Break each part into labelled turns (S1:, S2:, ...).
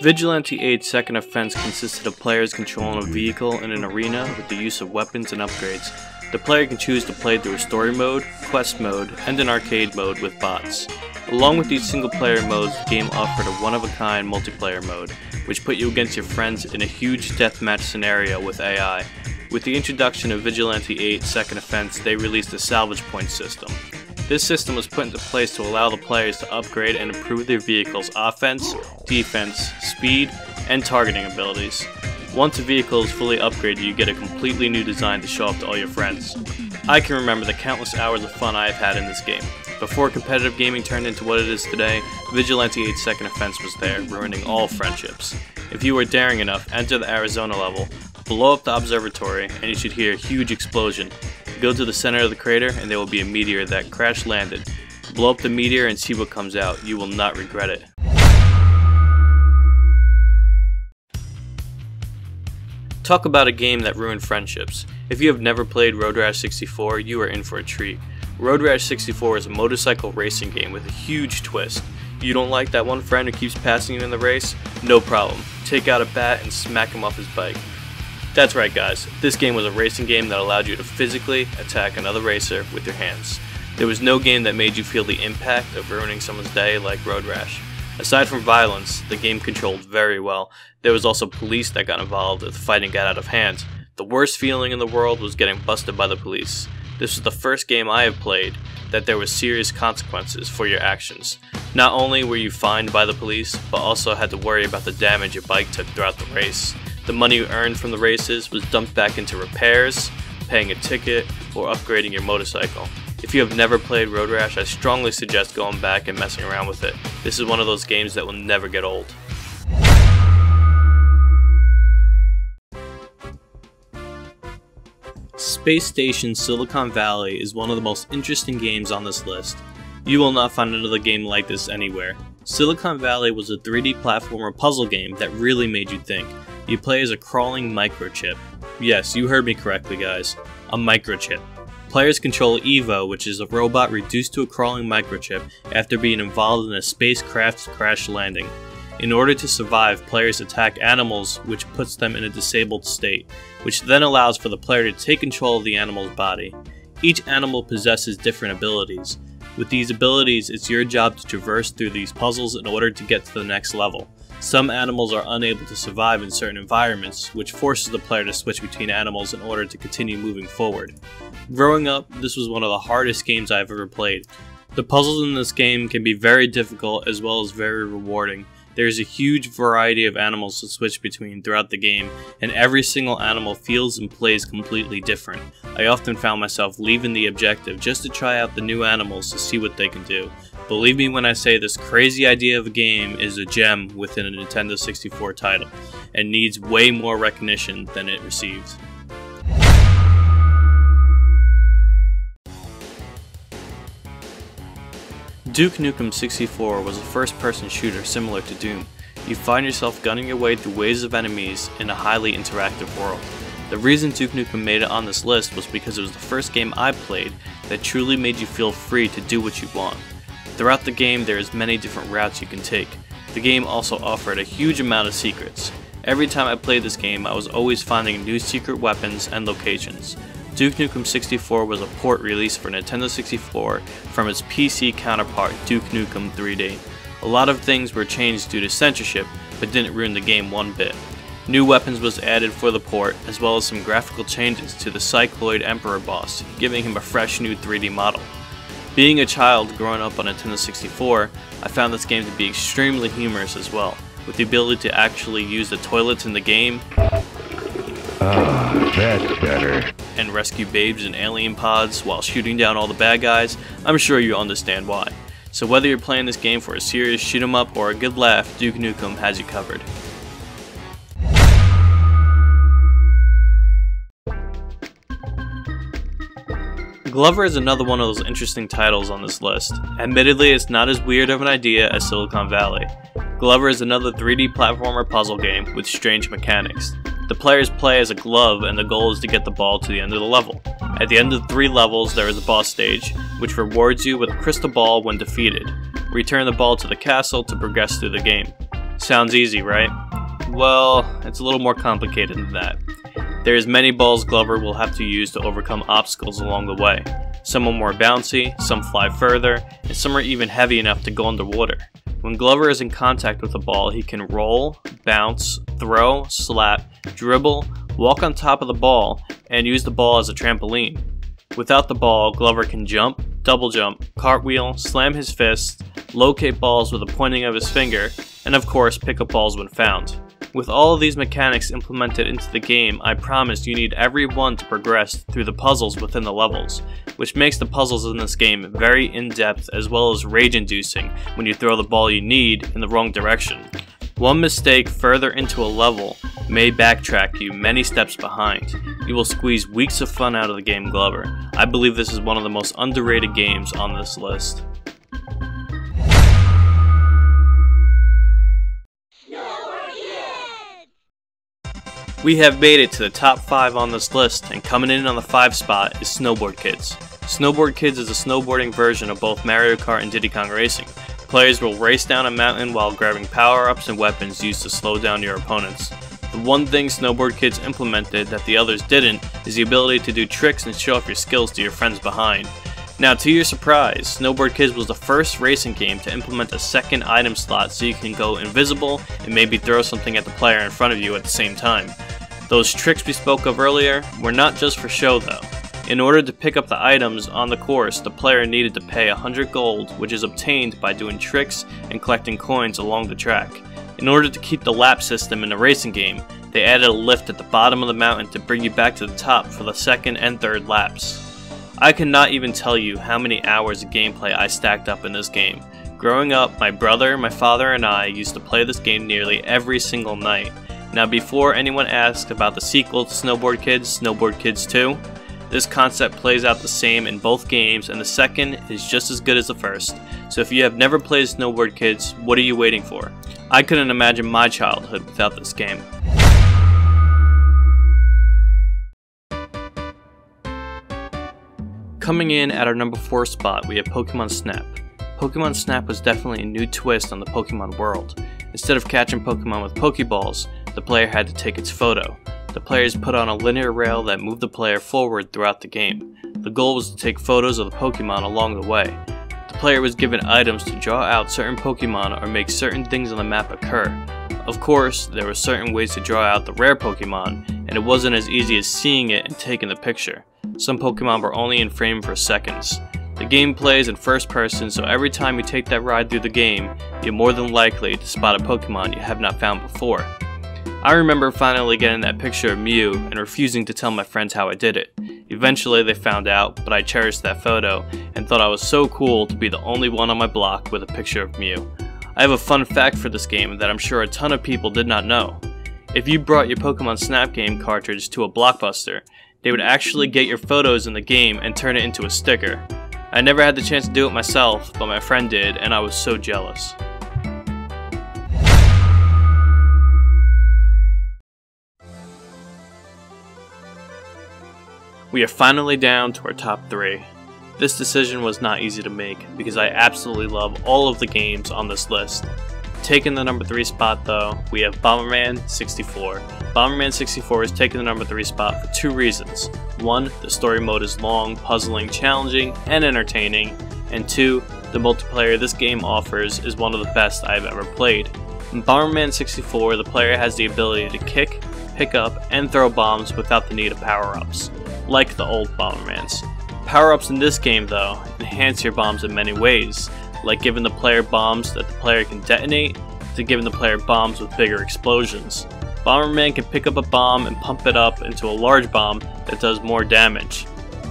S1: Vigilante 8's second offense consisted of players controlling a vehicle in an arena with the use of weapons and upgrades. The player can choose to play through a story mode, quest mode, and an arcade mode with bots. Along with these single player modes, the game offered a one-of-a-kind multiplayer mode, which put you against your friends in a huge deathmatch scenario with AI. With the introduction of Vigilante 8's second offense, they released a salvage point system. This system was put into place to allow the players to upgrade and improve their vehicle's offense, defense, speed, and targeting abilities. Once a vehicle is fully upgraded, you get a completely new design to show off to all your friends. I can remember the countless hours of fun I have had in this game. Before competitive gaming turned into what it is today, Vigilante 8's second offense was there, ruining all friendships. If you were daring enough, enter the Arizona level, blow up the observatory, and you should hear a huge explosion. Go to the center of the crater and there will be a meteor that crash landed. Blow up the meteor and see what comes out. You will not regret it. Talk about a game that ruined friendships. If you have never played Road Rash 64, you are in for a treat. Road Rash 64 is a motorcycle racing game with a huge twist. You don't like that one friend who keeps passing you in the race? No problem. Take out a bat and smack him off his bike. That's right guys, this game was a racing game that allowed you to physically attack another racer with your hands. There was no game that made you feel the impact of ruining someone's day like Road Rash. Aside from violence, the game controlled very well. There was also police that got involved if the fighting got out of hand. The worst feeling in the world was getting busted by the police. This was the first game I have played that there was serious consequences for your actions. Not only were you fined by the police, but also had to worry about the damage your bike took throughout the race. The money you earned from the races was dumped back into repairs, paying a ticket, or upgrading your motorcycle. If you have never played Road Rash, I strongly suggest going back and messing around with it. This is one of those games that will never get old. Space Station Silicon Valley is one of the most interesting games on this list. You will not find another game like this anywhere. Silicon Valley was a 3D platformer puzzle game that really made you think. You play as a crawling microchip. Yes, you heard me correctly guys, a microchip. Players control Evo, which is a robot reduced to a crawling microchip after being involved in a spacecraft's crash landing. In order to survive, players attack animals, which puts them in a disabled state, which then allows for the player to take control of the animal's body. Each animal possesses different abilities. With these abilities, it's your job to traverse through these puzzles in order to get to the next level. Some animals are unable to survive in certain environments, which forces the player to switch between animals in order to continue moving forward. Growing up, this was one of the hardest games I've ever played. The puzzles in this game can be very difficult as well as very rewarding. There is a huge variety of animals to switch between throughout the game, and every single animal feels and plays completely different. I often found myself leaving the objective just to try out the new animals to see what they can do. Believe me when I say this crazy idea of a game is a gem within a Nintendo 64 title, and needs way more recognition than it received. Duke Nukem 64 was a first-person shooter similar to Doom. You find yourself gunning your way through waves of enemies in a highly interactive world. The reason Duke Nukem made it on this list was because it was the first game I played that truly made you feel free to do what you want. Throughout the game, there is many different routes you can take. The game also offered a huge amount of secrets. Every time I played this game, I was always finding new secret weapons and locations. Duke Nukem 64 was a port released for Nintendo 64 from its PC counterpart Duke Nukem 3D. A lot of things were changed due to censorship, but didn't ruin the game one bit. New weapons was added for the port, as well as some graphical changes to the Cycloid Emperor boss, giving him a fresh new 3D model. Being a child growing up on Nintendo 64, I found this game to be extremely humorous as well, with the ability to actually use the toilets in the game,
S2: that's better,
S1: and rescue babes in alien pods while shooting down all the bad guys. I'm sure you understand why. So whether you're playing this game for a serious shoot 'em up or a good laugh, Duke Nukem has you covered. Glover is another one of those interesting titles on this list. Admittedly, it's not as weird of an idea as Silicon Valley. Glover is another 3D platformer puzzle game with strange mechanics. The players play as a glove and the goal is to get the ball to the end of the level. At the end of 3 levels there is a boss stage, which rewards you with a crystal ball when defeated. Return the ball to the castle to progress through the game. Sounds easy, right? Well, it's a little more complicated than that. There's many balls Glover will have to use to overcome obstacles along the way. Some are more bouncy, some fly further, and some are even heavy enough to go underwater. When Glover is in contact with a ball, he can roll, bounce, throw, slap, dribble, walk on top of the ball, and use the ball as a trampoline. Without the ball, Glover can jump, double jump, cartwheel, slam his fists, locate balls with the pointing of his finger, and of course pick up balls when found. With all of these mechanics implemented into the game, I promise you need every one to progress through the puzzles within the levels, which makes the puzzles in this game very in-depth as well as rage-inducing when you throw the ball you need in the wrong direction. One mistake further into a level may backtrack you many steps behind. You will squeeze weeks of fun out of the game Glover. I believe this is one of the most underrated games on this list. We have made it to the top 5 on this list, and coming in on the 5 spot is Snowboard Kids. Snowboard Kids is a snowboarding version of both Mario Kart and Diddy Kong Racing. Players will race down a mountain while grabbing power-ups and weapons used to slow down your opponents. The one thing Snowboard Kids implemented that the others didn't is the ability to do tricks and show off your skills to your friends behind. Now, to your surprise, Snowboard Kids was the first racing game to implement a second item slot so you can go invisible and maybe throw something at the player in front of you at the same time. Those tricks we spoke of earlier were not just for show though. In order to pick up the items on the course, the player needed to pay 100 gold, which is obtained by doing tricks and collecting coins along the track. In order to keep the lap system in the racing game, they added a lift at the bottom of the mountain to bring you back to the top for the second and third laps. I cannot even tell you how many hours of gameplay I stacked up in this game. Growing up, my brother, my father, and I used to play this game nearly every single night. Now, before anyone asks about the sequel to Snowboard Kids 2, this concept plays out the same in both games, and the second is just as good as the first. So if you have never played Snowboard Kids, what are you waiting for? I couldn't imagine my childhood without this game. Coming in at our number 4 spot, we have Pokemon Snap. Pokemon Snap was definitely a new twist on the Pokemon world. Instead of catching Pokemon with Pokeballs, the player had to take its photo. The players put on a linear rail that moved the player forward throughout the game. The goal was to take photos of the Pokemon along the way. The player was given items to draw out certain Pokemon or make certain things on the map occur. Of course, there were certain ways to draw out the rare Pokemon, and it wasn't as easy as seeing it and taking the picture. Some Pokemon were only in frame for seconds. The game plays in first person, so every time you take that ride through the game, you're more than likely to spot a Pokemon you have not found before. I remember finally getting that picture of Mew and refusing to tell my friends how I did it. Eventually they found out, but I cherished that photo and thought I was so cool to be the only one on my block with a picture of Mew. I have a fun fact for this game that I'm sure a ton of people did not know. If you brought your Pokemon Snap game cartridge to a Blockbuster, they would actually get your photos in the game and turn it into a sticker. I never had the chance to do it myself, but my friend did, and I was so jealous. We are finally down to our top 3. This decision was not easy to make because I absolutely love all of the games on this list. Taking the number 3 spot though, we have Bomberman 64. Bomberman 64 is taking the number 3 spot for 2 reasons. 1, the story mode is long, puzzling, challenging, and entertaining. And 2, the multiplayer this game offers is one of the best I've ever played. In Bomberman 64, the player has the ability to kick, pick up, and throw bombs without the need of power-ups, like the old Bombermans. Power-ups in this game though, enhance your bombs in many ways, like giving the player bombs that the player can detonate, to giving the player bombs with bigger explosions. Bomberman can pick up a bomb and pump it up into a large bomb that does more damage.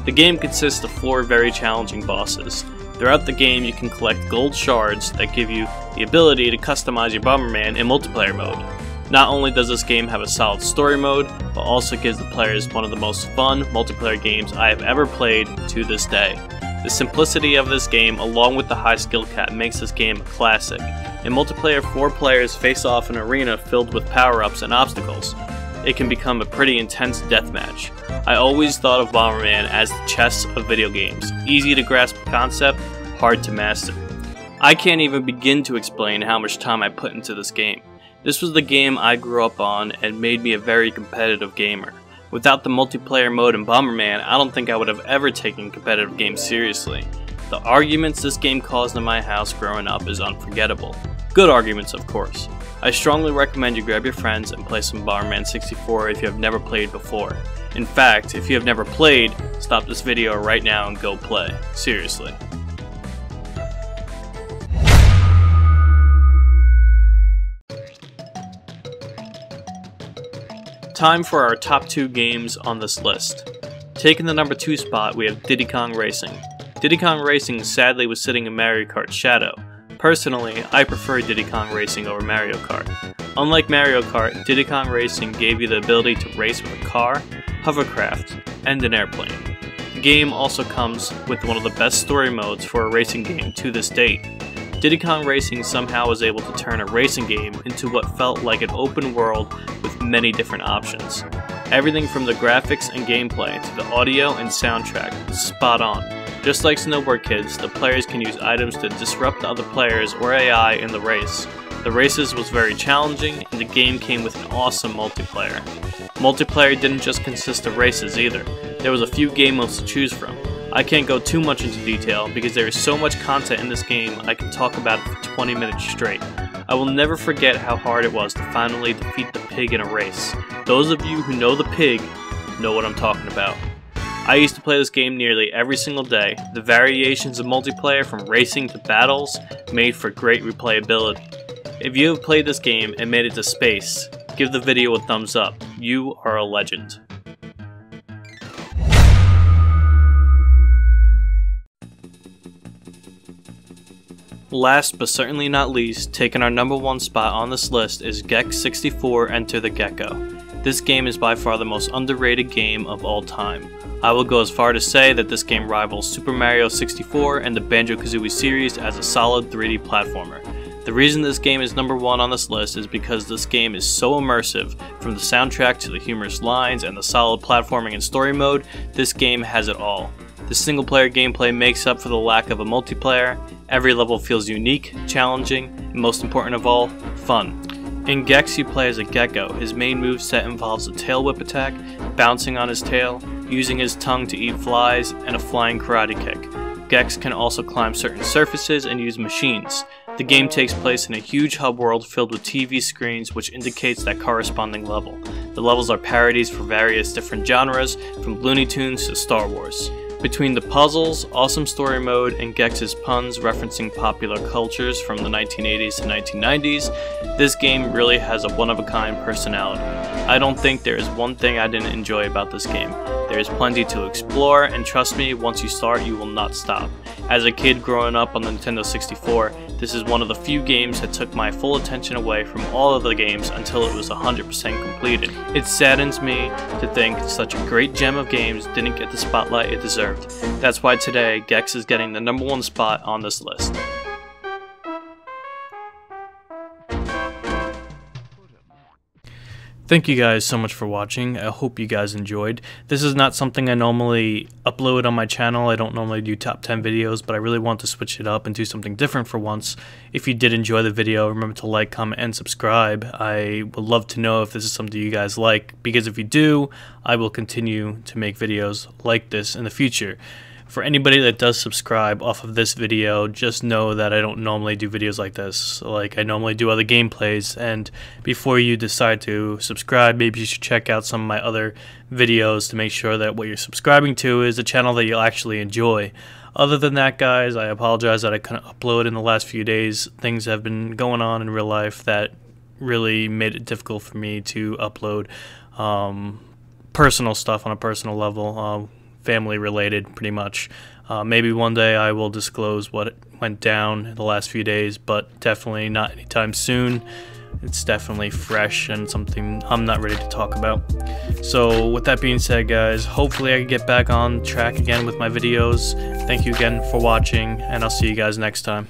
S1: The game consists of 4 very challenging bosses. Throughout the game you can collect gold shards that give you the ability to customize your Bomberman in multiplayer mode. Not only does this game have a solid story mode, but also gives the players one of the most fun multiplayer games I have ever played to this day. The simplicity of this game along with the high skill cap makes this game a classic. In multiplayer, 4 players face off in an arena filled with power-ups and obstacles. It can become a pretty intense deathmatch. I always thought of Bomberman as the chess of video games. Easy to grasp concept, hard to master. I can't even begin to explain how much time I put into this game. This was the game I grew up on and made me a very competitive gamer. Without the multiplayer mode in Bomberman, I don't think I would have ever taken competitive games seriously. The arguments this game caused in my house growing up is unforgettable. Good arguments, of course. I strongly recommend you grab your friends and play some Bomberman 64 if you have never played before. In fact, if you have never played, stop this video right now and go play. Seriously. Time for our top 2 games on this list. Taking the number 2 spot, we have Diddy Kong Racing. Diddy Kong Racing sadly was sitting in Mario Kart's shadow. Personally, I prefer Diddy Kong Racing over Mario Kart. Unlike Mario Kart, Diddy Kong Racing gave you the ability to race with a car, hovercraft, and an airplane. The game also comes with one of the best story modes for a racing game to this date. Diddy Kong Racing somehow was able to turn a racing game into what felt like an open world with many different options. Everything from the graphics and gameplay to the audio and soundtrack was spot on. Just like Snowboard Kids, the players can use items to disrupt other players or AI in the race. The races was very challenging, and the game came with an awesome multiplayer. Multiplayer didn't just consist of races either. There was a few game modes to choose from. I can't go too much into detail because there is so much content in this game I can talk about it for 20 minutes straight. I will never forget how hard it was to finally defeat the pig in a race. Those of you who know the pig know what I'm talking about. I used to play this game nearly every single day. The variations of multiplayer from racing to battles made for great replayability. If you have played this game and made it to space, give the video a thumbs up. You are a legend. Last but certainly not least, taking our number 1 spot on this list is Gex 64 Enter the Gecko. This game is by far the most underrated game of all time. I will go as far to say that this game rivals Super Mario 64 and the Banjo Kazooie series as a solid 3D platformer. The reason this game is number 1 on this list is because this game is so immersive. From the soundtrack to the humorous lines and the solid platforming and story mode, this game has it all. The single player gameplay makes up for the lack of a multiplayer. Every level feels unique, challenging, and most important of all, fun. In Gex you play as a gecko. His main moveset involves a tail whip attack, bouncing on his tail, using his tongue to eat flies, and a flying karate kick. Gex can also climb certain surfaces and use machines. The game takes place in a huge hub world filled with TV screens which indicates that corresponding level. The levels are parodies for various different genres, from Looney Tunes to Star Wars. Between the puzzles, awesome story mode, and Gex's puns referencing popular cultures from the 1980s to 1990s, this game really has a one-of-a-kind personality. I don't think there is one thing I didn't enjoy about this game. There is plenty to explore, and trust me, once you start, you will not stop. As a kid growing up on the Nintendo 64, this is one of the few games that took my full attention away from all of the games until it was 100% completed. It saddens me to think such a great gem of games didn't get the spotlight it deserved. That's why today, Gex is getting the number 1 spot on this list. Thank you guys so much for watching. I hope you guys enjoyed. This is not something I normally upload on my channel. I don't normally do top 10 videos, but I really want to switch it up and do something different for once. If you did enjoy the video, remember to like, comment, and subscribe. I would love to know if this is something you guys like, because if you do, I will continue to make videos like this in the future. For anybody that does subscribe off of this video, just know that I don't normally do videos like this. Like, I normally do other gameplays, and before you decide to subscribe, maybe you should check out some of my other videos to make sure that what you're subscribing to is a channel that you'll actually enjoy. Other than that, guys, I apologize that I couldn't upload in the last few days. Things have been going on in real life that really made it difficult for me to upload personal stuff on a personal level. Family related, pretty much. Maybe one day I will disclose what went down in the last few days, but definitely not anytime soon. It's definitely fresh and something I'm not ready to talk about. So with that being said, guys, hopefully I can get back on track again with my videos. Thank you again for watching, and I'll see you guys next time.